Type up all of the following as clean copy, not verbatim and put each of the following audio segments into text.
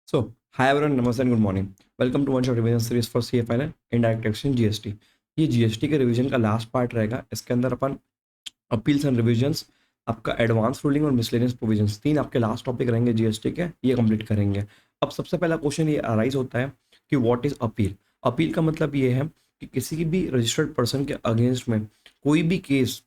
So, hi everyone, namaste and good morning. Welcome to one shot revision series for CFL and indirect tax and GST. ये GST के revision का last part रहेगा। इसके अंदर अपन appeals and revisions, आपका advance ruling और miscellaneous provisions, तीन आपके लास्ट टॉपिक रहेंगे जीएसटी के, ये कंप्लीट करेंगे। अब सबसे पहला क्वेश्चन ये अराइज होता है कि व्हाट इज अपील। अपील का मतलब ये है कि किसी की भी रजिस्टर्ड पर्सन के अगेंस्ट में कोई भी केस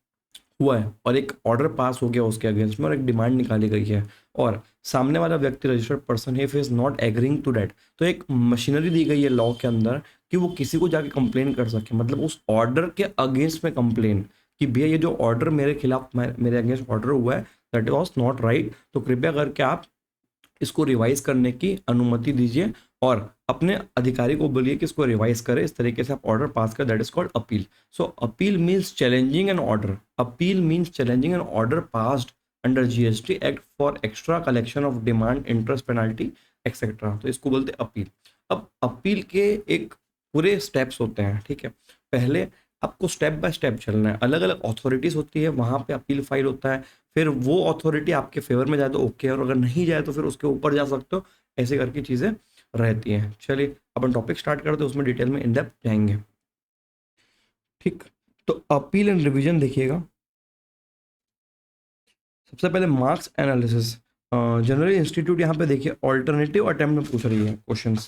हुआ है और एक ऑर्डर पास हो गया उसके अगेंस्ट में और एक डिमांड निकाली गई है और सामने वाला व्यक्ति registered person if is not agreeing to date, तो एक मशीनरी दी गई है लॉ के अंदर कि वो किसी को जाके कंप्लेन कर सके, मतलब उस ऑर्डर के अगेंस्ट में कंप्लेन कि भैया ये जो ऑर्डर मेरे खिलाफ मेरे अगेंस्ट ऑर्डर हुआ है दैट वॉज नॉट राइट, तो कृपया करके आप इसको रिवाइज करने की अनुमति दीजिए और अपने अधिकारी को बोलिए कि इसको रिवाइज करे, इस तरीके से आप ऑर्डर पास कर, that is called appeal. So appeal means challenging an order. Appeal means challenging an order passed under GST act for extra collection of demand, interest, penalty etcetera, तो इसको बोलते हैं अपील। अब अपील के एक पूरे steps होते हैं, ठीक है। पहले आपको स्टेप बाय स्टेप चलना है, अलग अलग अथॉरिटीज होती है, वहां पे अपील फाइल होता है, फिर वो अथॉरिटी आपके फेवर में जाए तो ओके, और अगर नहीं जाए तो फिर उसके ऊपर जा सकते हो, ऐसे करके चीजें रहती हैं। चलिए अपन टॉपिक स्टार्ट करते हैं, उसमें डिटेल में इन डेप्थ जाएंगे, ठीक। तो अपील एंड रिवीजन देखिएगा। सबसे पहले मार्क्स एनालिसिस, जनरल इंस्टीट्यूट यहाँ पे देखिए ऑल्टरनेटिव अटेम्प्ट में पूछ रही है क्वेश्चंस।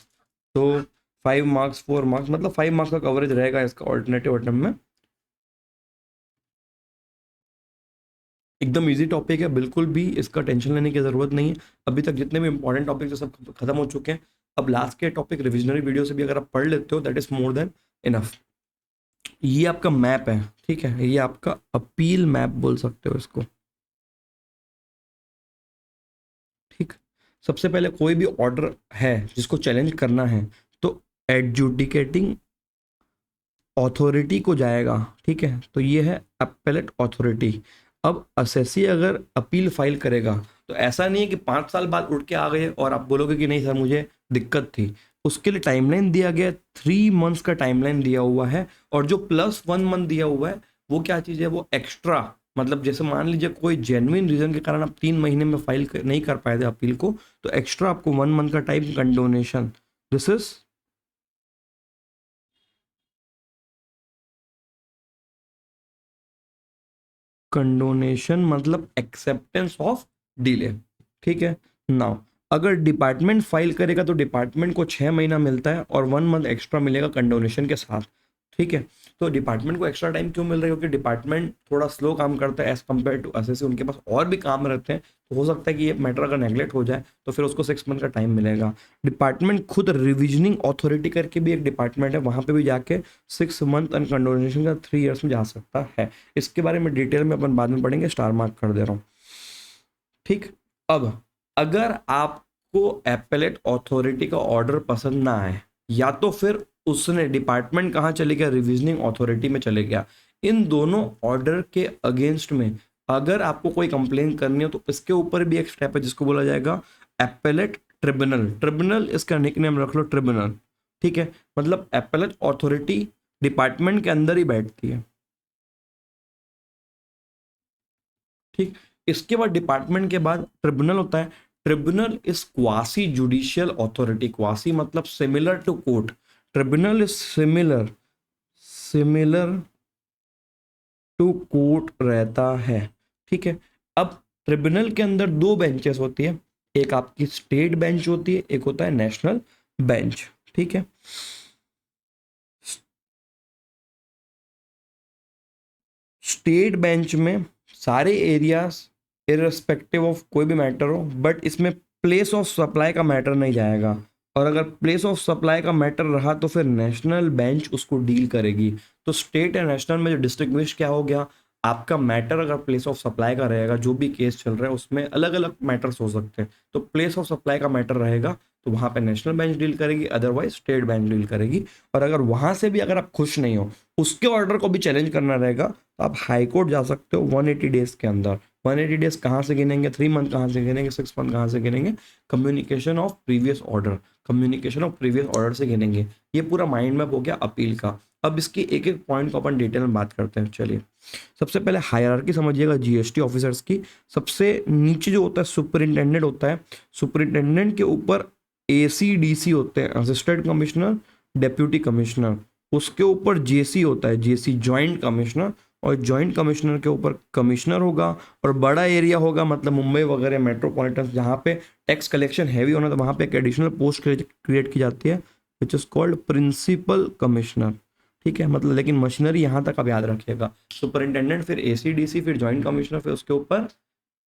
तो 5 मार्क्स 4 मार्क्स, मतलब 5 मार्क्स का कवरेज रहेगा इसका ऑल्टरनेटिव अटेम्प्ट में। एकदम इजी टॉपिक है, बिल्कुल भी इसका टेंशन लेने की ज़रूरत नहीं है। अभी तक जितने भी इंपॉर्टेंट टॉपिक सब खत्म हो चुके हैं। अब लास्ट के टॉपिक रिविजनरी वीडियो से भी अगर आप पढ़ लेते हो that is more than enough. ये आपका मैप है, ठीक है, ये आपका अपील मैप बोल सकते हो इसको, ठीक। सबसे पहले कोई भी ऑर्डर है जिसको चैलेंज करना है तो एडजुडिकेटिंग अथॉरिटी को जाएगा, ठीक है, तो ये है अपेलेट अथॉरिटी। अब असेसी अगर अपील फाइल करेगा तो ऐसा नहीं है कि 5 साल बाद उठ के आ गए और आप बोलोगे कि नहीं सर मुझे दिक्कत थी। उसके लिए टाइमलाइन दिया गया, 3 मंथ्स का टाइमलाइन दिया हुआ है, और जो +1 मंथ दिया हुआ है वो क्या चीज़ है, वो एक्स्ट्रा, मतलब जैसे मान लीजिए कोई जेन्युइन रीजन के कारण आप 3 महीने में फाइल नहीं कर पाए थे अपील को, तो एक्स्ट्रा आपको 1 मंथ का time condonation, this is condonation, मतलब एक्सेप्टेंस ऑफ डिले, ठीक है। नाउ अगर डिपार्टमेंट फाइल करेगा तो डिपार्टमेंट को 6 महीना मिलता है और 1 मंथ एक्स्ट्रा मिलेगा कंडोनेशन के साथ, ठीक है। तो डिपार्टमेंट को एक्स्ट्रा टाइम क्यों मिल रहा है, क्योंकि डिपार्टमेंट थोड़ा स्लो काम करता है एज कम्पेयर टू असेसी, उनके पास और भी काम रहते हैं, तो हो सकता है कि ये मैटर अगर नेगलेक्ट हो जाए तो फिर उसको 6 मंथ का टाइम मिलेगा। डिपार्टमेंट खुद रिविजनिंग अथॉरिटी करके भी एक डिपार्टमेंट है, वहां पे भी जाके 6 मंथ एंड कंडोनेशन का 3 ईयर्स में जा सकता है। इसके बारे में डिटेल में अपन बाद में पढ़ेंगे, स्टार मार्क कर दे रहा हूँ, ठीक। अब अगर आपको एपेलेट अथॉरिटी का ऑर्डर पसंद ना आए, या तो फिर उसने डिपार्टमेंट कहाँ चले गया, रिविजनिंग अथॉरिटी में चले गया, इन दोनों ऑर्डर के अगेंस्ट में अगर आपको कोई कंप्लेन करनी हो तो इसके ऊपर भी एक स्टेप है जिसको बोला जाएगा एपेलेट ट्रिब्यूनल। ट्रिब्यूनल इसका निकनेम रख लो, ट्रिब्यूनल, ठीक है। मतलब एपेलेट अथॉरिटी डिपार्टमेंट के अंदर ही बैठती है, ठीक। इसके बाद डिपार्टमेंट के बाद ट्रिब्यूनल होता है। Tribunal is quasi judicial authority, quasi मतलब similar to court, tribunal is similar similar to court रहता है, ठीक है। अब ट्रिब्यूनल के अंदर दो बेंचेस होती है, एक आपकी स्टेट बेंच होती है, एक होता है नेशनल बेंच, ठीक है। स्टेट बेंच में सारे एरियाज इररिस्पेक्टिव ऑफ कोई भी मैटर हो, बट इसमें प्लेस ऑफ सप्लाई का मैटर नहीं जाएगा, और अगर प्लेस ऑफ सप्लाई का मैटर रहा तो फिर नेशनल बेंच उसको डील करेगी। तो स्टेट एंड नेशनल में जो डिस्टिंग्विश क्या हो गया, आपका मैटर अगर प्लेस ऑफ सप्लाई का रहेगा, जो भी केस चल रहा है उसमें अलग अलग मैटर्स हो सकते हैं, तो प्लेस ऑफ सप्लाई का मैटर रहेगा तो वहां पे नेशनल बेंच डील करेगी, अदरवाइज स्टेट बेंच डील करेगी। और अगर वहां से भी अगर आप खुश नहीं हो, उसके ऑर्डर को भी चैलेंज करना रहेगा, तो आप हाई कोर्ट जा सकते हो 180 डेज के अंदर। 180 डेज कहाँ से गिनेंगे, 3 मंथ कहाँ से गिनेंगे, 6 मंथ कहाँ से गिनेंगे, communication of previous order, communication of previous order से गिनेंगे। ये पूरा माइंड मैप हो गया अपील का। अब इसकी एक एक पॉइंट को अपन डिटेल में बात करते हैं, चलिए। सबसे पहले हायरार्की समझिएगा जीएसटी ऑफिसर्स की। सबसे नीचे जो होता है सुपरिंटेंडेंट होता है, सुपरिंटेंडेंट के ऊपर ACDC होते हैं, असिस्टेंट कमिश्नर, डेप्यूटी कमिश्नर, उसके ऊपर जेसी होता है, जेसी जॉइंट कमिश्नर, और जॉइंट कमिश्नर के ऊपर कमिश्नर होगा। और बड़ा एरिया होगा मतलब मुंबई वगैरह मेट्रोपॉलिटन जहाँ पे टैक्स कलेक्शन हैवी होना, तो वहाँ पे एक एडिशनल पोस्ट क्रिएट की जाती है which is called principal commissioner. ठीक है, मतलब लेकिन मशीनरी यहाँ तक आप याद रखिएगा, सुपरिंटेंडेंट, फिर ACDC, फिर जॉइंट कमिश्नर, फिर उसके ऊपर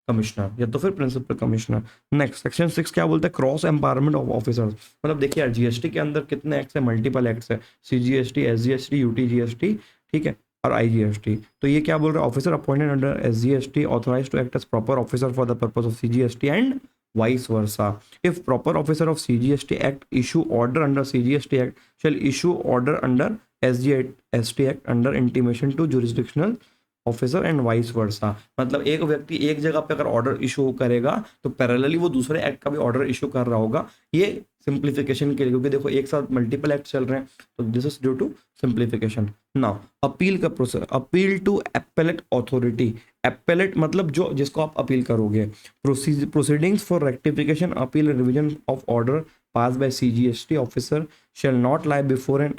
कमिश्नर या तो फिर प्रिंसिपल कमिश्नर। नेक्स्ट सेक्शन 6 क्या बोलते हैं, क्रॉस एम्पावरमेंट ऑफ ऑफिसर्स। मतलब देखिए यार जीएसटी के अंदर कितने एक्ट्स है, मल्टीपल एक्ट्स है, CGST, SGST, UTGST, ठीक है, और IGST। तो ये क्या बोल रहे हैं, officer appointed under SGST authorise to act as proper officer for the purpose of CGST and vice versa. If proper officer of CGST Act issue order under CGST Act shall issue order under SGST Act under intimation to jurisdictional officer and vice versa. मतलब एक व्यक्ति एक जगह पे अगर order issue करेगा तो parallelly वो दूसरे एक्ट का भी ऑर्डर इशू कर रहा होगा। ये सिंप्लीफिकेशन के लिए, क्योंकि देखो एक साथ मल्टीपल एक्ट चल रहे हैं, तो this is due to simplification. Now appeal का process, appeal to appellate authority. Appellate मतलब जो जिसको आप अपील करोगे। Proceedings for rectification, appeal, revision of order passed by CGST officer shall not lie before an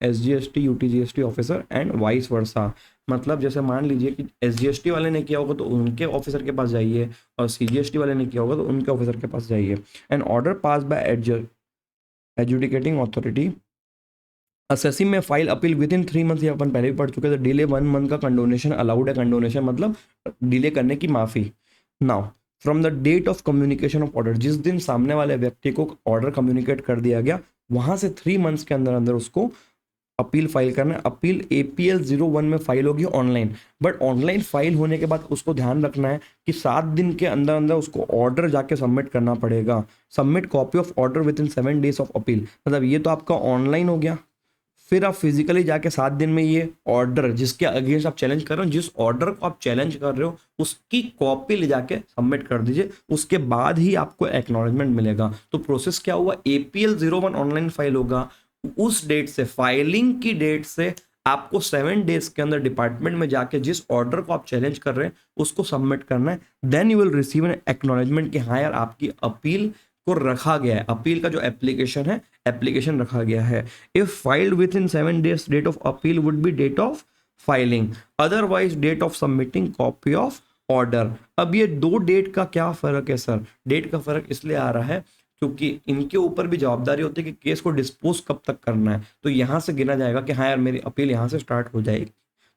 SGST UTGST officer and vice versa. मतलब जैसे मान लीजिए कि SGST वाले ने किया होगा तो उनके ऑफिसर के पास जाइए, और CGST वाले ने किया होगा तो उनके ऑफिसर के पास जाइए। And order passed by adjudicating authority assessing में file appeal within 3 months, ये अपन पहले भी पढ़ चुके थे। डिले 1 मंथ का कंडोनेशन अलाउड है, कंडोनेशन मतलब डिले करने की माफी। Now from the date of communication of order, जिस दिन सामने वाले व्यक्ति को ऑर्डर कम्युनिकेट कर दिया गया वहां से 3 मंथ्स के अंदर अंदर उसको अपील फाइल करना है। अपील APL 01 में फाइल होगी ऑनलाइन, बट ऑनलाइन फाइल होने के बाद उसको ध्यान रखना है कि 7 दिन के अंदर अंदर उसको ऑर्डर जाके सबमिट करना पड़ेगा। Submit copy of order within 7 days of appeal. मतलब ये तो आपका ऑनलाइन हो गया, फिर आप फिजिकली जाके 7 दिन में ये ऑर्डर जिसके अगेंस्ट आप चैलेंज कर रहे हो, जिस ऑर्डर को आप चैलेंज कर रहे हो उसकी कॉपी ले जाके सबमिट कर दीजिए, उसके बाद ही आपको एक्नॉलेजमेंट मिलेगा। तो प्रोसेस क्या हुआ, APL 01 ऑनलाइन फाइल होगा, उस डेट से, फाइलिंग की डेट से आपको 7 डेज के अंदर डिपार्टमेंट में जाके जिस ऑर्डर को आप चैलेंज कर रहे हैं उसको सबमिट करना है। Then you will receive an acknowledgement कि हाँ यार आपकी अपील को रखा गया है, अपील का जो एप्लीकेशन है एप्लीकेशन रखा गया है। If filed within 7 days, date of appeal would be date of filing, otherwise date of submitting copy of order. अब ये 2 डेट का क्या फर्क है सर, डेट का फर्क इसलिए आ रहा है क्योंकि इनके ऊपर भी जवाबदारी होती है कि केस को डिस्पोज कब तक करना है। तो यहाँ से गिना जाएगा कि हाँ यार मेरी अपील यहाँ से स्टार्ट हो जाएगी,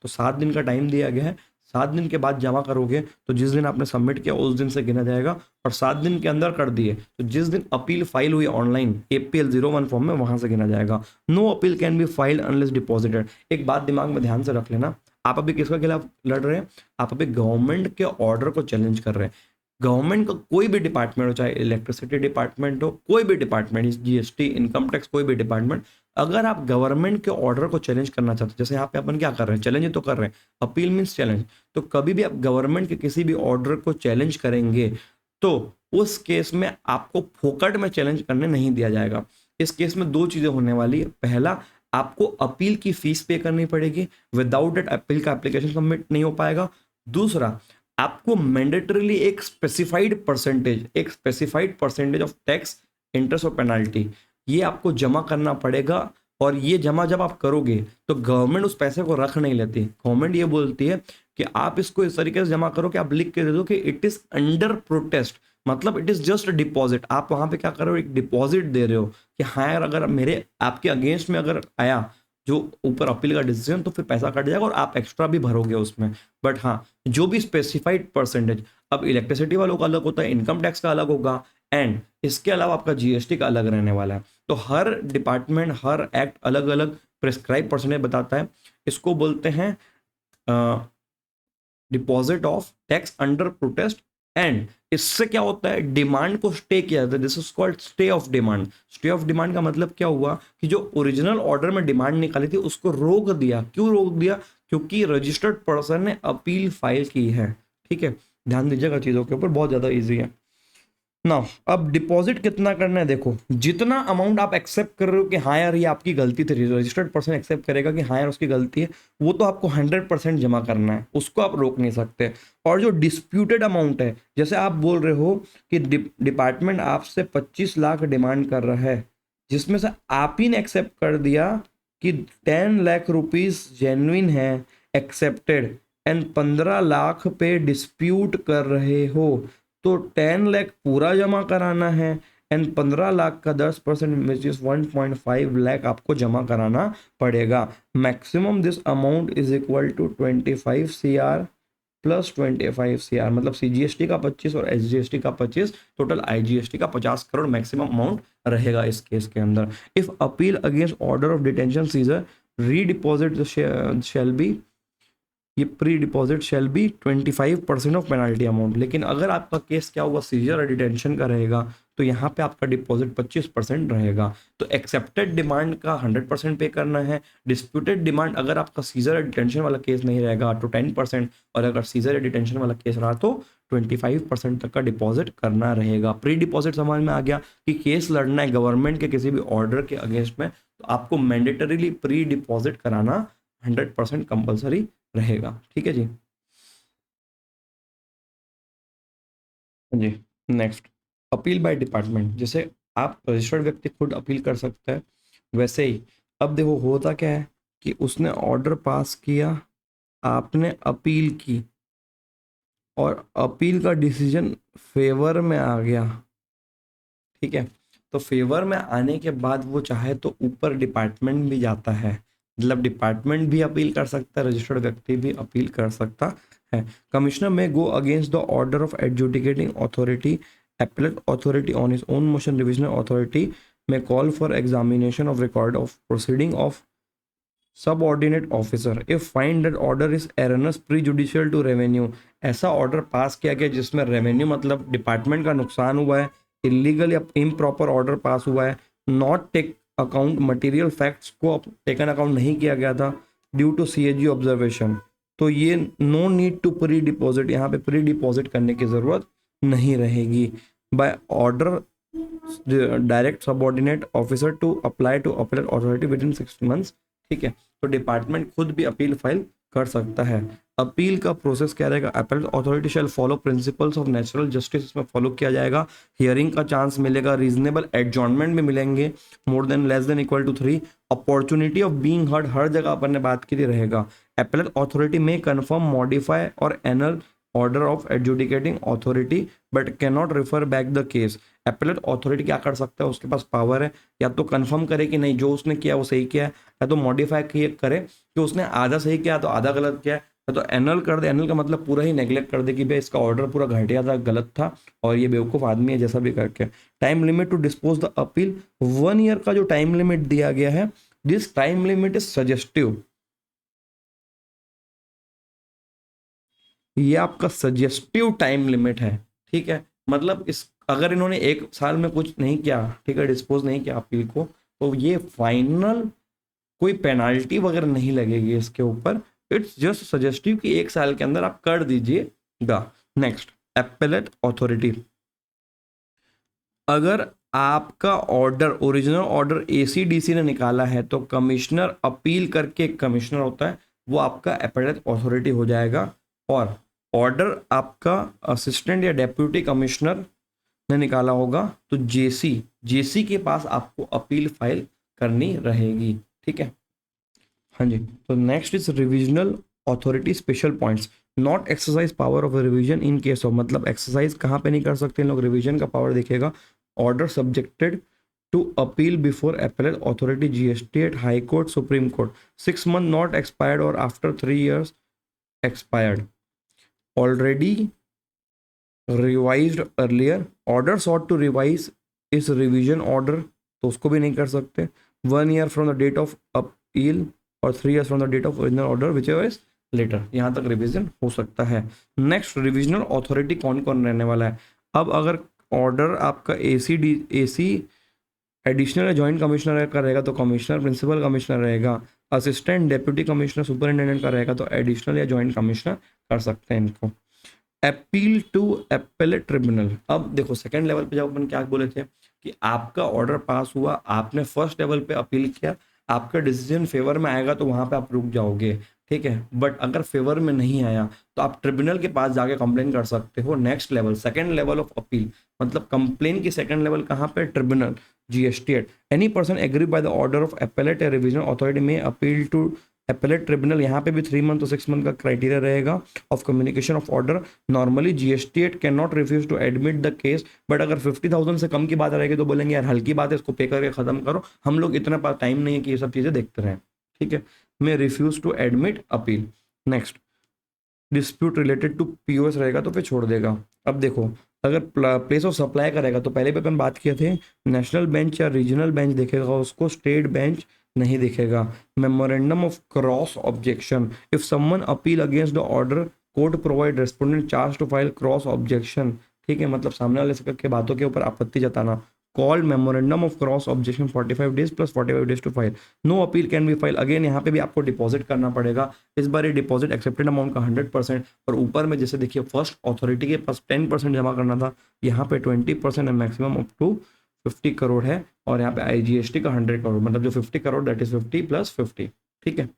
तो 7 दिन का टाइम दिया गया है। 7 दिन के बाद जमा करोगे तो जिस दिन आपने सबमिट किया उस दिन से गिना जाएगा, और 7 दिन के अंदर कर दिए तो जिस दिन अपील फाइल हुई ऑनलाइन APL 01 फॉर्म में वहां से गिना जाएगा। No appeal can be filed unless deposited. एक बात दिमाग में ध्यान से रख लेना, आप अभी किसके खिलाफ लड़ रहे हैं, आप अभी गवर्नमेंट के ऑर्डर को चैलेंज कर रहे हैं। गवर्नमेंट का कोई भी डिपार्टमेंट हो, चाहे इलेक्ट्रिसिटी डिपार्टमेंट हो, कोई भी डिपार्टमेंट, GST, इनकम टैक्स, कोई भी डिपार्टमेंट, अगर आप गवर्नमेंट के ऑर्डर को चैलेंज करना चाहते हैं, जैसे यहाँ पे अपन क्या कर रहे हैं, चैलेंज तो कर रहे हैं, अपील मीन्स चैलेंज, तो कभी भी आप गवर्नमेंट के किसी भी ऑर्डर को चैलेंज करेंगे तो उस केस में आपको फोकट में चैलेंज करने नहीं दिया जाएगा। इस केस में 2 चीजें होने वाली है, पहला आपको अपील की फीस पे करनी पड़ेगी, विदाउट दैट अपील का एप्लीकेशन सबमिट नहीं हो पाएगा। दूसरा, आपको मैंडेटरीली एक specified percentage of tax, interest और पेनाल्टी ये आपको जमा करना पड़ेगा। और ये जमा जब आप करोगे तो गवर्नमेंट उस पैसे को रख नहीं लेती, गवर्नमेंट ये बोलती है कि आप इसको इस तरीके से जमा करो कि आप लिख के दे दो कि इट इज अंडर प्रोटेस्ट, मतलब it is just a deposit. आप वहां पे क्या कर रहे हो, एक डिपॉजिट दे रहे हो कि हाँ यार अगर मेरे आपके अगेंस्ट में अगर आया जो ऊपर अपील का डिसीजन तो फिर पैसा कट जाएगा और आप एक्स्ट्रा भी भरोगे उसमें। बट हाँ, जो भी स्पेसिफाइड परसेंटेज, अब इलेक्ट्रिसिटी वालों का अलग होता है, इनकम टैक्स का अलग होगा, एंड इसके अलावा आपका GST का अलग रहने वाला है। तो हर डिपार्टमेंट, हर एक्ट अलग अलग प्रिस्क्राइब परसेंटेज बताता है। इसको बोलते हैं deposit of tax under protest. And इससे क्या होता है, डिमांड को स्टे किया जाता है, this is called stay of demand. Stay of demand का मतलब क्या हुआ कि जो ओरिजिनल ऑर्डर में डिमांड निकाली थी उसको रोक दिया। क्यों रोक दिया, क्योंकि रजिस्टर्ड पर्सन ने अपील फाइल की है। ठीक है, ध्यान दीजिएगा चीजों के ऊपर, बहुत ज्यादा ईजी है। ना अब डिपॉजिट कितना करना है, देखो जितना अमाउंट आप एक्सेप्ट कर रहे हो कि हाँ यार ये आपकी गलती थी, रजिस्टर्ड पर्सन एक्सेप्ट करेगा कि हाँ यार उसकी गलती है, वो तो आपको 100% जमा करना है, उसको आप रोक नहीं सकते। और जो डिस्प्यूटेड अमाउंट है, जैसे आप बोल रहे हो कि डिपार्टमेंट आपसे 25 लाख डिमांड कर रहा है, जिसमें से आप ही ने एक्सेप्ट कर दिया कि 10 लाख रुपीज जेन्युइन है, एक्सेप्टेड, एंड 15 लाख पे डिस्प्यूट कर रहे हो, तो 10 लाख पूरा जमा कराना है, एंड 15 लाख का 10% विच इज 1.5 लाख आपको जमा कराना पड़ेगा। Maximum this amount is equal to 25 CR plus 25 CR, मतलब CGST का 25 और SGST का 25, टोटल IGST का 50 करोड़ मैक्सिमम अमाउंट रहेगा इस केस के अंदर। If appeal against order of detention seizure, redeposit shall be, ये pre deposit shall be 25% of penalty amount. लेकिन अगर आपका केस क्या हुआ, सीजर और डिटेंशन का रहेगा, तो यहाँ पे आपका डिपॉजिट 25% रहेगा। तो एक्सेप्टेड डिमांड का 100% पे करना है। डिस्प्यूटेड डिमांड अगर आपका सीजर या डिटेंशन वाला केस नहीं रहेगा तो 10%, और अगर सीजर या डिटेंशन वाला केस रहा तो 25% तक का डिपॉजिट करना रहेगा। प्री डिपॉजिट समझ में आ गया कि केस लड़ना है गवर्नमेंट के किसी भी ऑर्डर के अगेंस्ट में, तो आपको मैंडेटरीली प्री डिपॉजिट कराना 100% कंपलसरी रहेगा। ठीक है जी। हाँ जी। Next, appeal by department. जैसे आप रजिस्टर्ड व्यक्ति खुद अपील कर सकता है, वैसे ही अब देखो होता क्या है कि उसने ऑर्डर पास किया, आपने अपील की, और अपील का डिसीजन फेवर में आ गया। ठीक है, तो फेवर में आने के बाद वो चाहे तो ऊपर डिपार्टमेंट भी जाता है, मतलब डिपार्टमेंट भी अपील कर सकता है, रजिस्टर्ड व्यक्ति भी अपील कर सकता है। कमिश्नर में go against the order of adjudicating authority, appellate authority on his own motion, revisional authority may call for examination of record of proceeding of subordinate officer if find that order is erroneous prejudicial to revenue। ऐसा order pass किया गया जिसमें revenue मतलब department का नुकसान हुआ है, illegal या इम्प्रॉपर ऑर्डर पास हुआ है, not take account material facts को टेकन अकाउंट नहीं किया गया था ड्यू टू CAG ऑब्जर्वेशन, तो ये no need to pre deposit, यहाँ पे प्री डिपॉजिट करने की जरूरत नहीं रहेगी। By order direct subordinate officer to apply to appeal authority within 6 months. ठीक है, तो डिपार्टमेंट खुद भी अपील फाइल कर सकता है। अपील का प्रोसेस क्या रहेगा, appeal authority shell follow principles of natural justice, इसमें फॉलो किया जाएगा। हियरिंग का चांस मिलेगा, रीजनेबल एडजॉर्नमेंट भी मिलेंगे, more than less than equal to 3, opportunity of being heard हर जगह अपन ने बात की थी रहेगा। अपील अथॉरिटी में कन्फर्म मॉडिफाई और annul order of adjudicating authority but can not refer back the case. Appellate authority क्या कर सकता है, उसके पास पावर है या तो कंफर्म करे कि नहीं जो उसने किया वो सही किया है, या तो मॉडिफाई करे कि उसने आधा सही किया तो आधा गलत किया है, या तो एनल कर दे। एनल का मतलब पूरा ही नेग्लेक्ट कर दे कि भाई इसका ऑर्डर पूरा घटिया था, गलत था, और ये बेवकूफ़ आदमी है, जैसा भी करके। Time limit to dispose the appeal, 1 year का जो टाइम लिमिट दिया गया है, this time limit is suggestive, ये आपका सजेस्टिव टाइम लिमिट है। ठीक है, मतलब इस अगर इन्होंने 1 साल में कुछ नहीं किया, ठीक है, डिस्पोज नहीं किया अपील को, तो ये फाइनल कोई पेनाल्टी वगैरह नहीं लगेगी इसके ऊपर। इट्स जस्ट सजेस्टिव कि 1 साल के अंदर आप कर दीजिएगा। Next, appellate authority. अगर आपका ऑर्डर ओरिजिनल ऑर्डर ACDC ने निकाला है तो कमिश्नर अपील करके, कमिश्नर होता है वो आपका एपेलेट अथॉरिटी हो जाएगा। और ऑर्डर आपका असिस्टेंट या डेप्यूटी कमिश्नर ने निकाला होगा तो जेसी के पास आपको अपील फाइल करनी रहेगी। ठीक है, हाँ जी। तो next is revisional authority special points, not exercise power of revision in case of, मतलब एक्सरसाइज कहाँ पे नहीं कर सकते इन लोग, रिवीजन का पावर देखेगा। Order subjected to appeal before appellate authority GST at High Court, Supreme Court, 6 months not expired or after 3 years expired, already revised earlier, order sought to revise is revision order, तो उसको भी नहीं कर सकते। 1 year from the date of appeal और 3 years from the date of original order whichever is later, यहाँ तक revision हो सकता है। नेक्स्ट, रिविजनल अथॉरिटी कौन कौन रहने वाला है। अब अगर ऑर्डर आपका AC एडिशनल या जॉइंट कमिश्नर का रहेगा तो कमिश्नर प्रिंसिपल कमिश्नर रहेगा, असिस्टेंट डेप्यूटी कमिश्नर सुपरिटेंडेंट का रहेगा तो एडिशनल या जॉइंट कमिश्नर कर सकते हैं इनको। Appeal to appellate tribunal. अब देखो सेकंड लेवल पे जब अपन क्या बोले थे कि आपका ऑर्डर पास हुआ, आपने फर्स्ट लेवल पे अपील किया, आपका डिसीजन फेवर में आएगा तो वहां पे आप रुक जाओगे, ठीक है। बट अगर फेवर में नहीं आया तो आप ट्रिब्यूनल के पास जाके कंप्लेन कर सकते हो। Next level, second level of appeal, मतलब कंप्लेन की सेकंड लेवल कहाँ पे? Tribunal, GST act. Any person agree by the order of appellate revision authority में अपील टू एपेलेट ट्रिब्यूनल। यहाँ पे भी 3 मंथ और 6 मंथ का क्राइटेरिया रहेगा of communication of order. Normally GST act can not refuse to admit the case, but अगर 50,000 से कम की बात रहेगी तो बोलेंगे यार हल्की बात है, इसको पे करके खत्म करो, हम लोग इतना टाइम नहीं है कि ये सब चीजें देखते रहें, ठीक है। मैं refuse to admit appeal. Next, dispute related to POS रहेगा तो फिर छोड़ देगा। अब देखो, अगर प्लेस ऑफ सप्लाई का रहेगा तो पहले भी अपन बात किए थे, नेशनल बेंच या रीजनल बेंच देखेगा उसको, स्टेट बेंच नहीं दिखेगा। Memorandum of cross objection, if someone appeal against the order, court provide respondent charge to file cross objection, ठीक है, मतलब सामने वाले के बातों के ऊपर आपत्ति जताना। Called memorandum of cross objection 45 days plus 45 days to file. No appeal can be file. Again यहाँ पे भी आपको डिपॉजिट करना पड़ेगा। इस बार ये डिपॉजिट एक्सेप्टेड अमाउंट का 100%, और ऊपर में जैसे देखिए फर्स्ट अथॉरिटी के पास 10% जमा करना था, यहाँ पे 20% है, मैक्सिमम अप टू 50 करोड़ है, और यहाँ पे आईजीएसटी का 100 करोड़, मतलब जो 50 करोड़ दैट इज 50 + 50, ठीक है।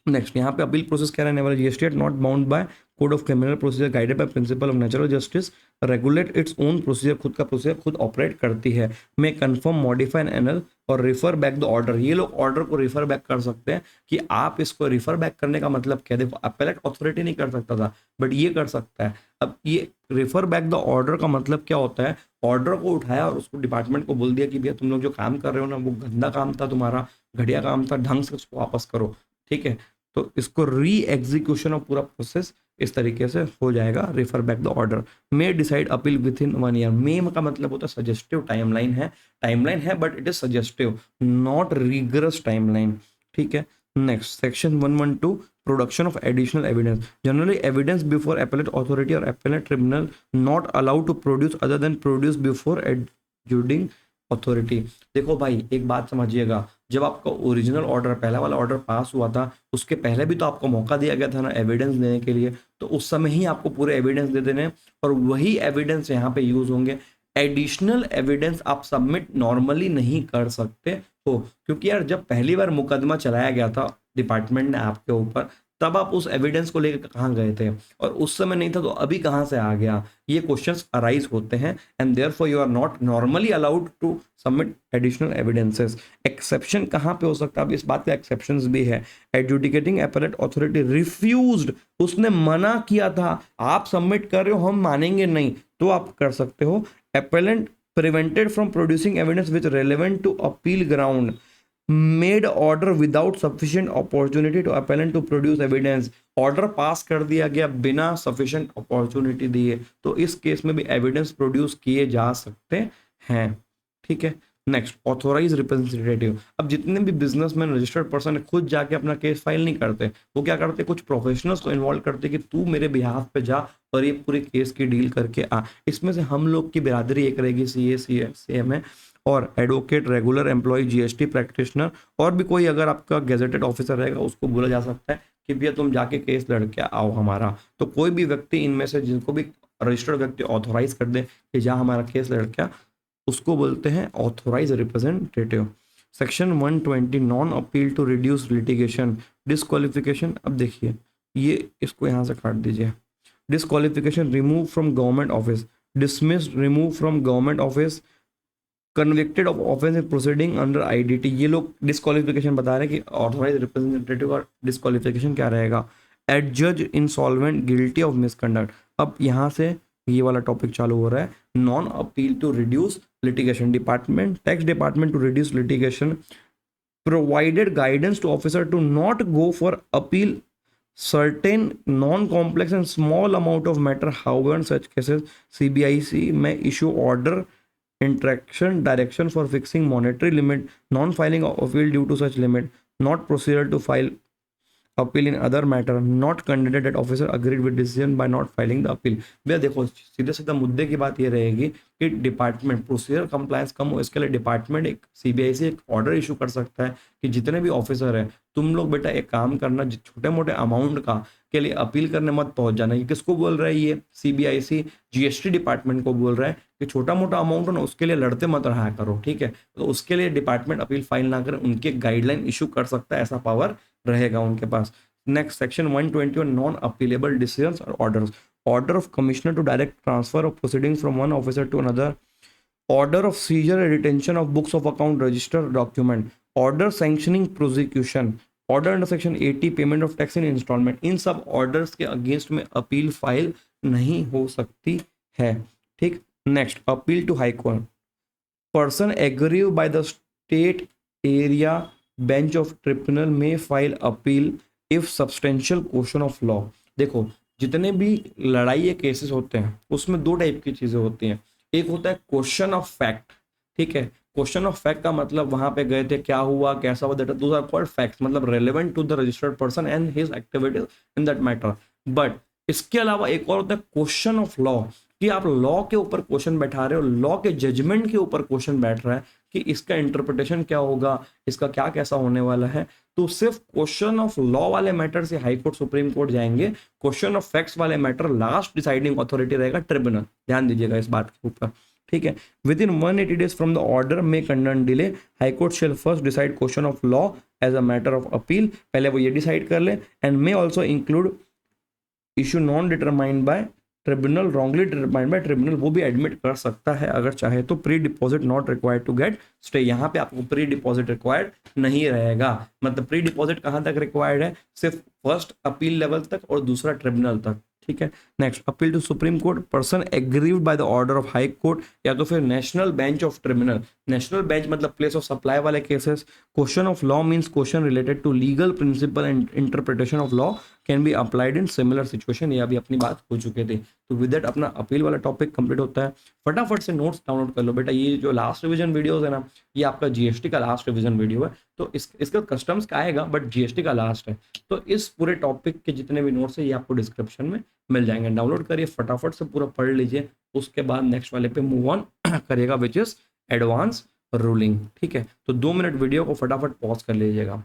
नेक्स्ट, यहाँ पे अपील प्रोसेस क्या रहने वाला? GST not bound by code of criminal procedure, guided by principle of natural justice, regulate its own procedure, खुद का प्रोसीजर खुद ऑपरेट करती है। मे कन्फर्म, मॉडिफाई एंड एनल और रिफर बैक द ऑर्डर। ये लोग ऑर्डर को रिफर बैक कर सकते हैं कि आप इसको रिफर बैक करने का मतलब क्या? देखो अपेलेट अथॉरिटी नहीं कर सकता था, बट ये कर सकता है। अब ये रिफर बैक द ऑर्डर का मतलब क्या होता है? ऑर्डर को उठाया और उसको डिपार्टमेंट को बोल दिया कि भैया तुम लोग जो काम कर रहे हो ना वो गंदा काम था, तुम्हारा घटिया काम था, ढंग से उसको वापस करो, ठीक है। तो इसको री एग्जीक्यूशन ऑफ पूरा प्रोसेस इस तरीके से हो जाएगा, refer back the order. May decide appeal within 1 year. May का मतलब होता है सजेस्टिव टाइमलाइन है but it is suggestive, not rigorous timeline, ठीक है। Next, section 112, production of additional evidence. Generally evidence before appellate authority और appellate tribunal not allowed to produce other than produce before adjudging authority. देखो भाई एक बात समझिएगा, जब आपका ओरिजिनल ऑर्डर, पहला वाला ऑर्डर पास हुआ था, उसके पहले भी तो आपको मौका दिया गया था ना एविडेंस देने के लिए, तो उस समय ही आपको पूरे एविडेंस दे देने, और वही एविडेंस यहाँ पे यूज होंगे। एडिशनल एविडेंस आप सबमिट नॉर्मली नहीं कर सकते हो, क्योंकि यार जब पहली बार मुकदमा चलाया गया था डिपार्टमेंट ने आपके ऊपर, तब आप उस एविडेंस को लेकर कहाँ गए थे, और उस समय नहीं था तो अभी कहाँ से आ गया? ये क्वेश्चंस अराइज होते हैं, and therefore you are not normally allowed to submit additional evidences. Exception कहाँ पे हो सकता है? अब इस बात का एक्सेप्शंस भी है। एडजुडिकेटिंग एपेलेट अथॉरिटी रिफ्यूज्ड, उसने मना किया था, आप सबमिट कर रहे हो हम मानेंगे नहीं, तो आप कर सकते हो। Appellant prevented from producing evidence which relevant to appeal ground, made order without sufficient opportunity to appellant to produce evidence। Order pass कर दिया गया बिना सफिशिएंट अपॉर्चुनिटी दिए, तो इस केस में भी एविडेंस प्रोड्यूस किए जा सकते हैं, ठीक है। Next, authorise representative. अब जितने भी बिजनेसमैन, रजिस्टर्ड पर्सन खुद जाके अपना केस फाइल नहीं करते, वो क्या करते? कुछ प्रोफेशनल्स को इन्वॉल्व करते कि तू मेरे बिहाफ पे जा और ये पूरे केस की डील करके आ। इसमें से हम लोग की बिरादरी एक रहेगी, CA, और advocate, regular employ, GST practitioner, और भी कोई अगर आपका गेजेटेड ऑफिसर रहेगा उसको बोला जा सकता है कि भैया तुम जाके केस लड़के आओ हमारा। तो कोई भी व्यक्ति इनमें से जिनको भी रजिस्टर्ड व्यक्ति ऑथोराइज कर दे कि जा हमारा केस लड़के, उसको बोलते हैं authorise representative. Section 120, non appeal to reduce litigation, disqualification. अब देखिए ये, इसको यहाँ से काट दीजिए। Disqualification, remove from government office, dismissed, remove from government office, convicted of offence in proceeding under IDT. ये लोग डिस्क्वालिफिकेशन बता रहे हैं कि ऑथोराइज रिप्रेजेंटेटिव का डिस्क्वालिफिकेशन क्या रहेगा। एडजज इंसॉल्वेंट गिल्टी ऑफ मिसकंडक्ट। अब यहाँ से ये वाला टॉपिक चालू हो रहा है, non appeal to reduce litigation. Department, tax department to reduce litigation provided guidance to officer to not go for appeal certain non-complex and small amount of matter. However, in such cases CBIC may issue order, interaction, direction for fixing monetary limit, non-filing of appeal due to such limit, not procedural to file appeal in other matter not contented that officer agreed with decision by not filing the appeal. भैया देखो सीधे सीधा मुद्दे की बात ये रहेगी कि डिपार्टमेंट प्रोसीजर कंप्लायंस कम हो, इसके लिए डिपार्टमेंट एक सीबीआई से एक ऑर्डर इशू कर सकता है कि जितने भी ऑफिसर है तुम लोग बेटा एक काम करना, छोटे मोटे अमाउंट का के लिए अपील करने मत पहुंच जाना। ये किसको बोल रहा है? ये सीबीआईसी जीएसटी डिपार्टमेंट को बोल रहा है कि छोटा मोटा अमाउंट हो ना उसके लिए लड़ते मत रहा करो, ठीक है। तो उसके लिए डिपार्टमेंट अपील फाइल ना करें, उनके गाइडलाइन इशू कर सकता है, ऐसा पावर रहेगा उनके पास। Next section 121 non appealable decisions और orders. Order of commissioner to direct transfer of proceedings from one officer to another, order of seizure and retention of books of account register document, order sanctioning prosecution, order under section 80 payment of tax in installment, इन सब orders के against में appeal file नहीं हो सकती है, ठीक। Next appeal to high court, person aggrieved by the state area bench of tribunal में file appeal if substantial question of law. देखो जितने भी लड़ाई के केसेस होते हैं उसमें दो टाइप की चीजें होती हैं। एक होता है क्वेश्चन ऑफ फैक्ट, ठीक है। क्वेश्चन ऑफ फैक्ट का मतलब वहां पे गए थे, क्या हुआ, कैसा हुआ, that those are called facts, मतलब relevant to the registered person and his activities in that matter. But इसके अलावा एक और होता है क्वेश्चन ऑफ लॉ, कि आप लॉ के ऊपर क्वेश्चन बैठा रहे हो, लॉ के जजमेंट के ऊपर क्वेश्चन बैठ रहा है कि इसका इंटरप्रिटेशन क्या होगा, इसका क्या कैसा होने वाला है। तो सिर्फ क्वेश्चन ऑफ लॉ वाले मैटर से हाई कोर्ट सुप्रीम कोर्ट जाएंगे, क्वेश्चन ऑफ फैक्ट्स वाले मैटर लास्ट डिसाइडिंग अथॉरिटी रहेगा ट्रिब्यूनल, ध्यान दीजिएगा इस बात के ऊपर, ठीक है। Within 180 days from the order may condone delay, high court shall first decide question of law as a matter of appeal, पहले वो ये डिसाइड कर ले, and may also include issue non determined by tribunal, wrongly determined by tribunal, वो भी admit कर सकता है अगर चाहे तो। Pre deposit not required to get stay, यहाँ पे आपको प्री डिपॉजिट रिक्वायर्ड नहीं रहेगा। मतलब प्री डिपॉजिट कहाँ तक रिक्वायर्ड है? सिर्फ फर्स्ट अपील लेवल तक और दूसरा ट्रिब्यूनल तक, ठीक है। Next appeal to supreme court, person aggrieved by the order of high court या तो फिर national bench of tribunal. National bench मतलब प्लेस ऑफ सप्लाई वाले cases. Question of law means question related to legal principle and interpretation of law can be applied in similar situation, ये अभी अपनी बात हो चुके थे। तो विद दैट अपना अपील वाला टॉपिक कंप्लीट होता है। फटाफट से नोट्स डाउनलोड कर लो बेटा, ये जो लास्ट रिवीजन वीडियोस है ना, ये आपका जीएसटी का लास्ट रिवीजन वीडियो है, तो इसका कस्टम्स का आएगा बट जीएसटी का लास्ट है। तो इस पूरे टॉपिक के जितने भी नोट्स है ये आपको डिस्क्रिप्शन में मिल जाएंगे, डाउनलोड करिए, फटाफट से पूरा पढ़ लीजिए, उसके बाद नेक्स्ट वाले पे मूव ऑन करिएगा विच इज एडवांस रूलिंग, ठीक है। तो 2 मिनट वीडियो को फटाफट पॉज कर लीजिएगा।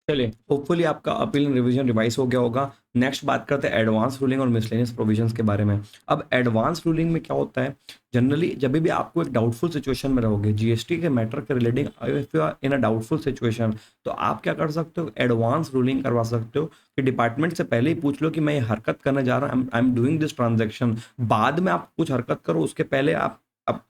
चलिए होपफुली आपका अपील एंड रिवीजन रिवाइज हो गया होगा। नेक्स्ट बात करते हैं एडवांस रूलिंग और मिसलेनियस प्रोविजंस के बारे में। अब एडवांस रूलिंग में क्या होता है, जनरली जब भी आपको एक डाउटफुल सिचुएशन में रहोगे जीएसटी के मैटर के relating, if you are in a doubtful situation, तो आप क्या कर सकते हो, एडवांस रूलिंग करवा सकते हो कि डिपार्टमेंट से पहले ही पूछ लो कि मैं ये हरकत करने जा रहा हूँ, I am doing this transaction. बाद में आप कुछ हरकत करो, उसके पहले आप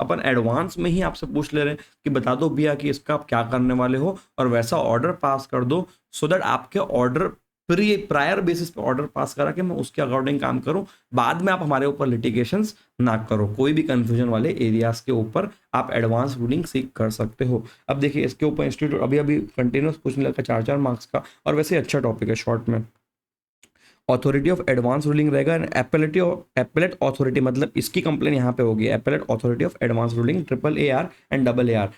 अपन एडवांस में ही आपसे पूछ ले रहे हैं कि बता दो भैया कि इसका आप क्या करने वाले हो, और वैसा ऑर्डर पास कर दो सो दैट आपके ऑर्डर प्रायर बेसिस पे ऑर्डर पास करा कि मैं उसके अकॉर्डिंग काम करूं, बाद में आप हमारे ऊपर लिटिगेशंस ना करो। कोई भी कंफ्यूजन वाले एरियाज के ऊपर आप एडवांस रूलिंग सीख कर सकते हो। अब देखिए इसके ऊपर इंस्टीट्यूट अभी अभी कंटिन्यूस पूछने लगा 4-4 मार्क्स का, और वैसे अच्छा टॉपिक है शॉर्ट में। अथॉरिटी ऑफ एडवांस रूलिंग रहेगा एंड एपेलेट अथॉरिटी, मतलब इसकी कंप्लेन यहाँ पे होगी, appellate authority of advance ruling AAR and AAR।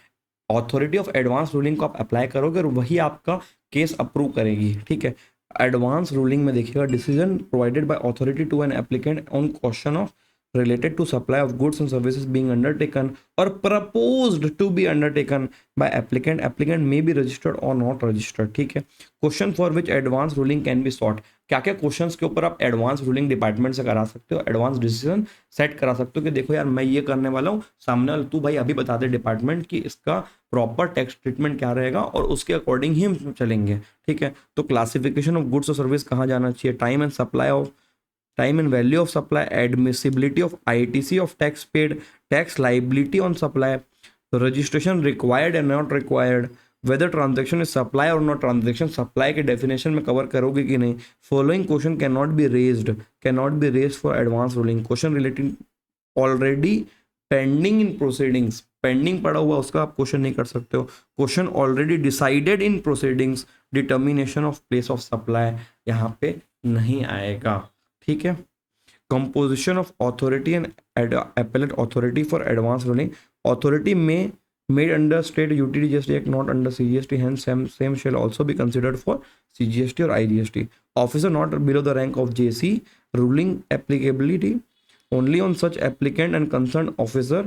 Authority of advance ruling को आप अप्लाई करोगे और वही आपका केस अप्रूव करेगी, ठीक है। एडवांस रूलिंग में देखिएगा, decision provided by authority to an applicant on question of related to supply of goods and services being undertaken or proposed to be undertaken by applicant may be registered or not registered, ठीक है। Question for which advance ruling can be sought, क्या क्या questions के ऊपर आप advance ruling department से करा सकते हो, एडवांस डिसीजन सेट करा सकते हो कि देखो यार मैं ये करने वाला हूँ, सामने वाला तू भाई अभी बता दे डिपार्टमेंट कि इसका प्रॉपर टैक्स ट्रीटमेंट क्या रहेगा और उसके अकॉर्डिंग ही हम चलेंगे, ठीक है। तो क्लासिफिकेशन ऑफ गुड्स और सर्विस कहाँ जाना चाहिए, time and supply of time and value of supply, admissibility of ITC of tax paid, tax liability on supply, registration required and not required, whether transaction is supply or not transaction, supply के definition में cover करोगे कि नहीं। Following question cannot be raised for advance ruling, question relating already pending in proceedings, pending पड़ा हुआ उसका आप question नहीं कर सकते हो। Question already decided in proceedings, determination of place of supply यहाँ पे नहीं आएगा, ठीक है। Composition of authority and appellate authority for advance ruling, authority में made under state UT GST Act, not under CGST, hence same shall also be considered for CGST or IGST. Officer not below the rank of JC, ruling applicability only on such applicant and concerned officer,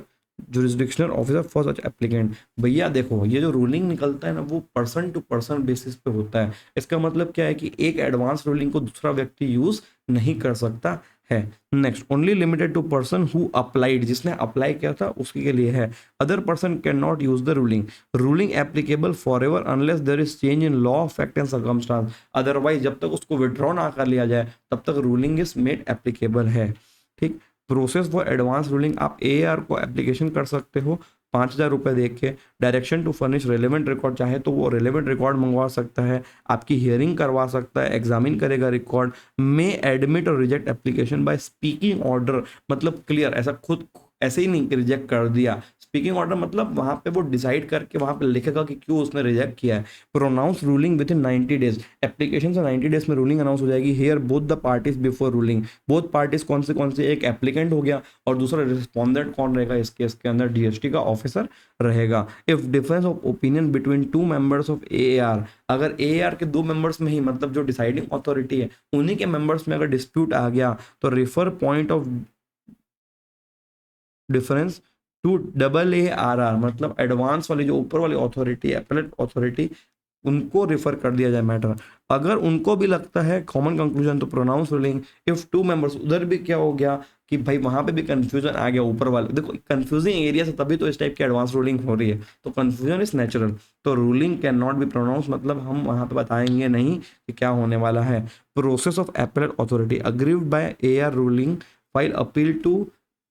jurisdictional officer for such applicant. भैया देखो, ये जो ruling निकलता है ना, वो person to person basis पे होता है। इसका मतलब क्या है कि एक एडवांस रूलिंग को दूसरा व्यक्ति यूज नहीं कर सकता है। Next, only limited to person who applied, जिसने अप्लाई किया था उसके लिए है। Other person can not use the ruling, ruling applicable for ever unless there is change in law, fact and circumstance. Otherwise जब तक उसको विड्रॉ ना कर लिया जाए तब तक रूलिंग इज मेड एप्लीकेबल है। ठीक, प्रोसेस फॉर एडवांस रूलिंग, आप AAR को एप्लीकेशन कर सकते हो 5,000 रुपये दे के। Direction to furnish relevant record, चाहे तो वो रेलेवेंट रिकॉर्ड मंगवा सकता है, आपकी हियरिंग करवा सकता है, एग्जामिन करेगा रिकॉर्ड। मे एडमिट और reject application by speaking order, मतलब क्लियर, ऐसा खुद ऐसे ही नहीं कि रिजेक्ट कर दिया। स्पीकिंग ऑर्डर मतलब वहां पे वो डिसाइड करके वहां पे लिखेगा कि क्यों उसने रिजेक्ट किया है। Pronounce ruling within 90 days, application से 90 डेज में रूलिंग अनाउंस हो जाएगी। Hear both the parties before ruling, both parties कौन से, एक एप्लीकेंट हो गया और दूसरा रिस्पॉन्डेंट कौन रहेगा इस केस के अंदर, GST का ऑफिसर रहेगा। If difference of opinion between two members of AAR, अगर AAR के 2 मेंबर्स में ही, मतलब जो डिसाइडिंग अथॉरिटी है उन्हीं के मेंबर्स में अगर डिस्प्यूट आ गया तो refer point of difference to AARR, मतलब एडवांस वाली जो ऊपर वाली अथॉरिटी है, अपीलेट अथॉरिटी, उनको रिफर कर दिया जाए मैटर। अगर उनको भी लगता है कॉमन कंक्लूजन तो प्रोनाउंस रूलिंग। इफ 2 मेंबर्स, उधर भी क्या हो गया कि भाई वहां पे भी कंफ्यूजन आ गया ऊपर वाले, देखो कंफ्यूजिंग एरिया से तभी तो इस टाइप की एडवांस रूलिंग हो रही है, तो कंफ्यूजन इज नेचुरल। तो ruling can not be pronounce, मतलब हम वहां पे बताएंगे नहीं कि क्या होने वाला है। Process of appellate authority, aggrieved by AR ruling, file appeal to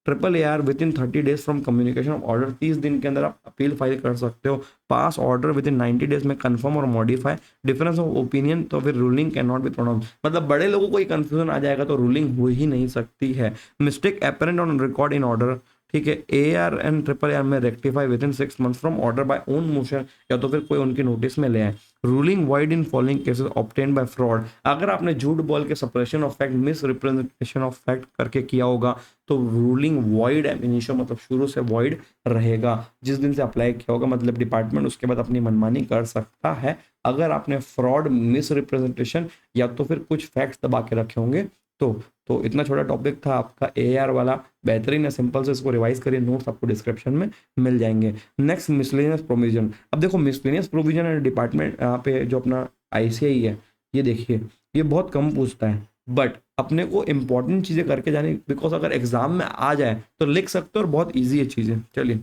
AAR within 30 days from communication of order, 30 दिन के अंदर आप अपील फाइल कर सकते हो। Pass order within 90 days में कन्फर्म और मॉडिफाई। डिफरेंस ऑफ ओपिनियन, तो फिर ruling can not be pronounce, मतलब बड़े लोगों को ही कंफ्यूजन आ जाएगा तो रूलिंग हो ही नहीं सकती है। Mistake apparent on record in order, ठीक है, AAR एंड AAR में rectify with in 6 months from order by own motion, या तो फिर कोई उनकी नोटिस में ले आए। Ruling wide in following cases obtain bye fraud, अगर आपने झूठ बोल के suppression of fact, miss representation of fact करके किया होगा तो रूलिंग वॉइड एमिनेशन, मतलब शुरू से वॉइड रहेगा। जिस दिन से अप्लाई किया होगा, मतलब डिपार्टमेंट उसके बाद अपनी मनमानी कर सकता है अगर आपने फ्रॉड, मिस रिप्रेजेंटेशन या तो फिर कुछ फैक्ट्स दबा के रखे होंगे तो इतना छोटा टॉपिक था आपका AAR वाला, बेहतरीन है, सिंपल से इसको रिवाइज करिए, नोट्स आपको डिस्क्रिप्शन में मिल जाएंगे। Next, miscellaneous provision. अब देखो मिसलेनियस प्रोविजन एंड डिपार्टमेंट, यहाँ पे जो अपना ICI है, ये देखिए ये बहुत कम पूछता है, बट अपने को इंपॉर्टेंट चीजें करके जानी, बिकॉज अगर एग्जाम में आ जाए तो लिख सकते हो और बहुत ईजी है चीजें। चलिए,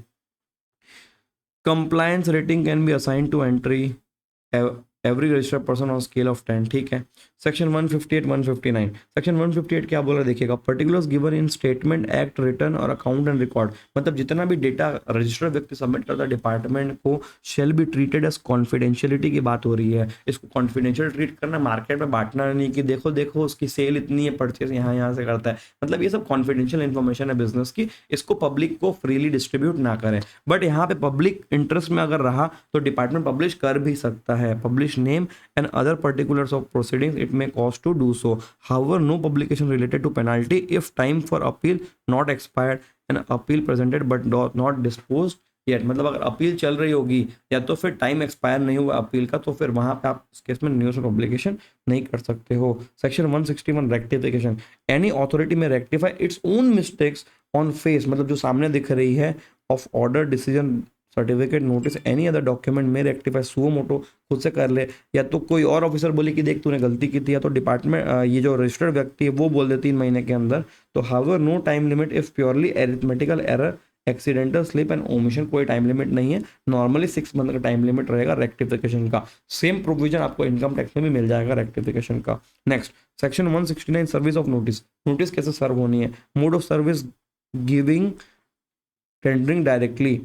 compliance rating can be assign to entry every registered person on scale of 10, ठीक है। सेक्शन 158 159, सेक्शन 158 क्या बोल रहा है देखिएगा, particulars given in statement, act, return और अकाउंट एंड रिकॉर्ड, मतलब जितना भी डेटा रजिस्टर्ड व्यक्ति सबमिट करता है डिपार्टमेंट को, shall be treated as confidentiality की बात हो रही है। इसको कॉन्फिडेंशियल ट्रीट करना, मार्केट में बांटना नहीं कि देखो देखो उसकी सेल इतनी है, परचेज यहाँ से करता है, मतलब ये सब कॉन्फिडेंशियल इन्फॉर्मेशन है बिजनेस की, इसको पब्लिक को फ्रीली डिस्ट्रीब्यूट ना करें। बट यहाँ पे पब्लिक इंटरेस्ट में अगर रहा तो डिपार्टमेंट पब्लिश कर भी सकता है, publish name and other particulars of proceedings it may cost to do so. However, no publication related to penalty if time for appeal not expired and appeal presented but not disposed yet, मतलब अगर appeal चल रही होगी या तो फिर time expire नहीं हुआ अपील का, तो फिर वहां पे आप इस केस में न्यूज पब्लिकेशन नहीं कर सकते हो। सेक्शन 161 रेक्टिफिकेशन, एनी अथॉरिटी में rectify its own mistakes on face, मतलब जो सामने दिख रही है, of order, decision, certificate, notice, any other document में रेक्टिफाई, सुओ मोटो खुद से कर ले, या तो कोई और ऑफिसर बोले कि देख तूने गलती की थी, या तो डिपार्टमेंट ये जो रजिस्टर्ड व्यक्ति है वो बोल दे 3 महीने के अंदर। तो however no time limit if purely arithmetical error, accidental slip and omission, कोई टाइम लिमिट नहीं है, नॉर्मली 6 मंथ का टाइम लिमिट रहेगा रेक्टिफिकेशन का। सेम प्रोविजन आपको इनकम टैक्स में भी मिल जाएगा रेक्टिफिकेशन का। Next, section 169 service of notice, notice कैसे सर्व होनी है, mode of service, giving, tendering directly,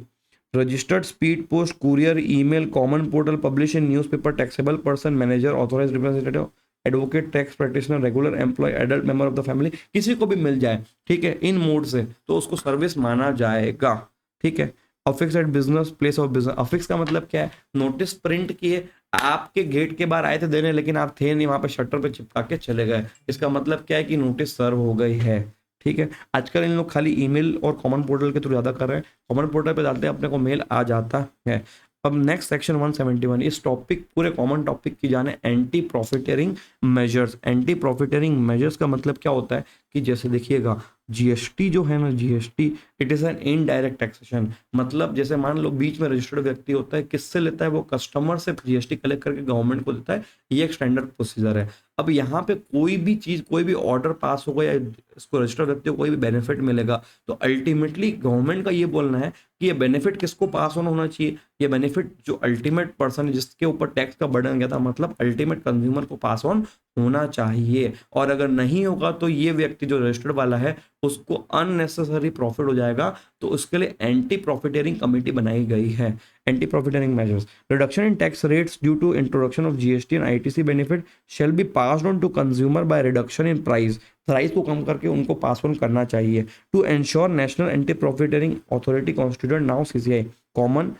registered, speed post, courier, email, common portal, publish in newspaper, taxable person, manager, authorised representative, advocate, tax practitioner, regular employ, adult member of the family, किसी को भी मिल जाए, ठीक है, इन mode से, तो उसको service माना जाएगा, ठीक है। Affix at business place of business, affix का मतलब क्या है, नोटिस प्रिंट किए, आपके गेट के बाहर आए थे देने, लेकिन आप थे नहीं, वहां पे शटर पे चिपका के चले गए, इसका मतलब क्या है कि नोटिस सर्व हो गई है, ठीक है। आजकल इन लोग खाली ईमेल और कॉमन पोर्टल के थ्रू ज़्यादा कर रहे हैं, कॉमन पोर्टल पे डालते हैं अपने को मेल आ जाता है। अब नेक्स्ट सेक्शन 171, इस टॉपिक पूरे कॉमन टॉपिक की जाने anti profiteering measures. Anti profiteering measures का मतलब क्या होता है कि जैसे देखिएगा जीएसटी जो है ना, GST it is an indirect taxation. मतलब जैसे मान लो बीच में रजिस्टर्ड व्यक्ति होता है, किससे लेता है, वो कस्टमर से जीएसटी कलेक्ट करके गवर्नमेंट को देता है, ये एक स्टैंडर्ड प्रोसीजर है। अब यहाँ पे कोई भी चीज़, कोई भी ऑर्डर पास होगा या इसको रजिस्टर्ड व्यक्ति को कोई भी बेनिफिट मिलेगा, तो अल्टीमेटली गवर्नमेंट का ये बोलना है कि ये बेनिफिट किसको पास ऑन होना चाहिए, ये बेनिफिट जो अल्टीमेट पर्सन जिसके ऊपर टैक्स का बर्डन गया था, मतलब अल्टीमेट कंज्यूमर को पास ऑन होना चाहिए। और अगर नहीं होगा तो ये व्यक्ति जो रजिस्टर्ड वाला है उसको अननेसेसरी प्रॉफिट हो जाएगा। तो उसके लिए एंटी प्रॉफिटेरिंग कमेटी बनाई गई है। Anti profiteering measures, reduction in tax rates due to introduction of GST and ITC benefit shall be passed on to consumer by reduction in price. Price को कम करके उनको पास ऑन करना चाहिए। To ensure national anti profiteering authority constituted now CCI, common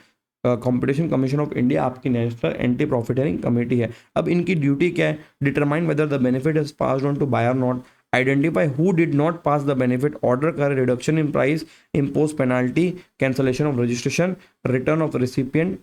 competition commission of India आपकी national anti profiteering committee है। अब इनकी ड्यूटी क्या है, determine whether the benefit is passed on to buyer not, identify who did not pass the benefit, order करे reduction in price, impose penalty, cancellation of registration, return of recipient,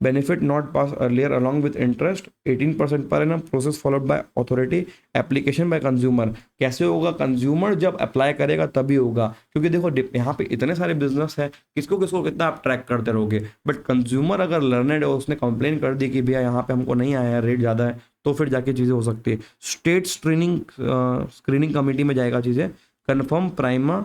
benefit not passed earlier along with interest 18% per annum, process followed by authority, application by consumer। कैसे होगा, consumer जब apply करेगा तभी होगा, क्योंकि देखो यहाँ पे इतने सारे बिजनेस है, किसको किसको कितना आप ट्रैक करते रहोगे। बट कंज्यूमर अगर लर्नेड है, उसने कंप्लेन कर दी कि भैया यहाँ पे हमको नहीं आया, रेट ज़्यादा है, तो फिर जाके चीज़ें हो सकती है। स्टेट स्क्रीनिंग कमेटी में जाएगा चीज़ें, कन्फर्म प्राइमा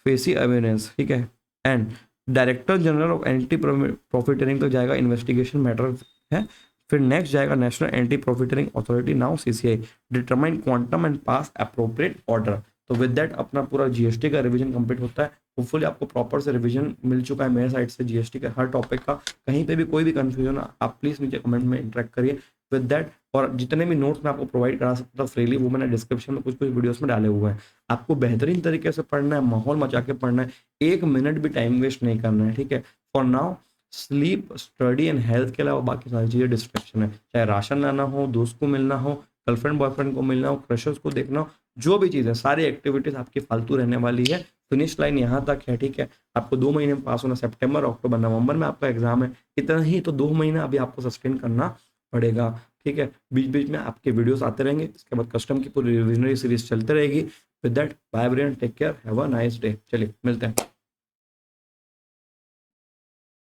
फेसी एविडेंस, ठीक है, and director general of anti profiteering तक जाएगा, इन्वेस्टिगेशन मैटर है। फिर नेक्स्ट जाएगा national anti profiteering authority now CCI, determine quantum and pass appropriate order. तो विद दैट अपना पूरा जीएसटी का रिवीजन कंप्लीट होता है। होपफुली आपको प्रॉपर से रिवीजन मिल चुका है मेरे साइड से जीएसटी का हर टॉपिक का। कहीं पे भी कोई भी कंफ्यूजन आप प्लीज़ नीचे कमेंट में इंटरेक्ट करिए विद दैट। और जितने भी नोट्स मैं आपको प्रोवाइड करा सकता था फ्रीली, वो मैंने डिस्क्रिप्शन में कुछ कुछ वीडियोस में डाले हुए हैं। आपको बेहतरीन तरीके से पढ़ना है, माहौल मचा के पढ़ना है, एक मिनट भी टाइम वेस्ट नहीं करना है, ठीक है। For now sleep, study and health के अलावा बाकी सारी चीज़ें डिस्ट्रैक्शन है, चाहे राशन लाना हो, दोस्त को मिलना हो, गर्लफ्रेंड बॉयफ्रेंड को मिलना हो, क्रशर्स को देखना हो, जो भी चीज़ है सारी एक्टिविटीज़ आपकी फालतू रहने वाली है। फिनिश लाइन यहाँ तक है, ठीक है। आपको 2 महीने में पास होना, सितंबर अक्टूबर नवंबर में आपका एग्जाम है, इतना ही तो 2 महीना अभी आपको सस्टेन करना पड़ेगा, ठीक है। बीच बीच में आपके वीडियोस आते रहेंगे, इसके बाद कस्टम की पूरी रिविजनरी सीरीज चलते रहेगी। With that bye everyone, take care, have a nice day. चलिए मिलते हैं।